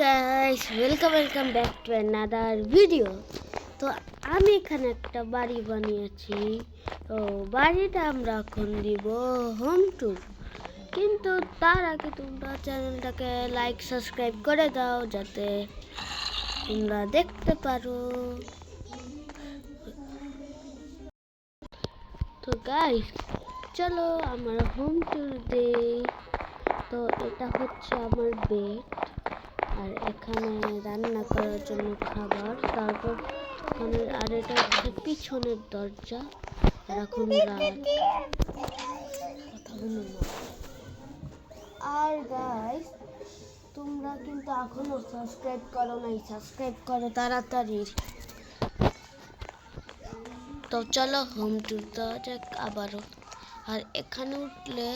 Guys welcome back to another video. তো আমি এখানে একটা বাড়ি বানিয়েছি। তো বাড়িটা আমরা এখন দিব হোম ট্যুর, কিন্তু তার আগে তোমরা চ্যানেলটাকে লাইক সাবস্ক্রাইব করে দাও যাতে তোমরা দেখতে পারো। তো গাইস চলো আমার হোম ট্যুর দেই। তো এটা হচ্ছে আমার বেড, আর এখানে রান্না করার জন্য খাবার, তারপর এখানে আর এটা হচ্ছে পিছনের দরজা। আর এখন আর গাইস তোমরা কিন্তু এখনো সাবস্ক্রাইব করো নাই, সাবস্ক্রাইব করো তাড়াতাড়ি। তো চলো হোম ট্যুর দেওয়া যাক আবারও। আর এখানে উঠলে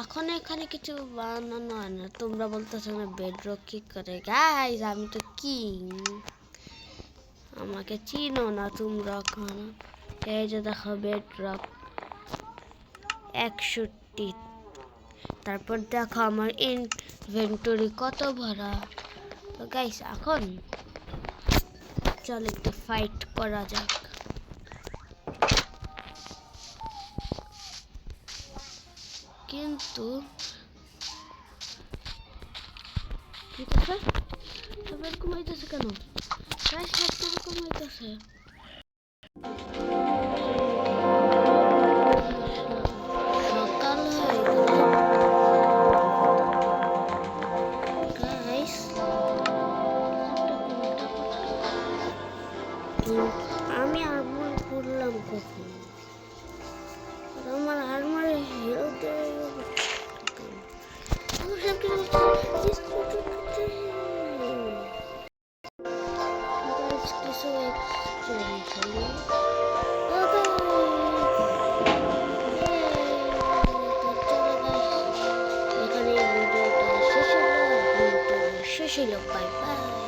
এখন এখানে কিছু বানানো হয় না। তোমরা বলতেছো না বেডরক কি করে? গাইস আমি তো কিং, আমাকে চিনো না তোমরা এখন। এই যে দেখো বেডরক 61। তারপর দেখো আমার ইনভেন্টরি কত ভরা। তো গাইস এখন চল একটু ফাইট করা যাক। কিন্তু ঠিক আছে, সব এরকম হইতেছে কেন? গাইস সব এরকম হইতেছে। সকাল হয়ে গেল গাইস। আমি আর্মার করলাম কখন? আমার আর্মারে হিরো দেয় কিছু এক্সচেঞ্জ হলো। এখানে ভিডিওটা শেষ হলো। Bye bye.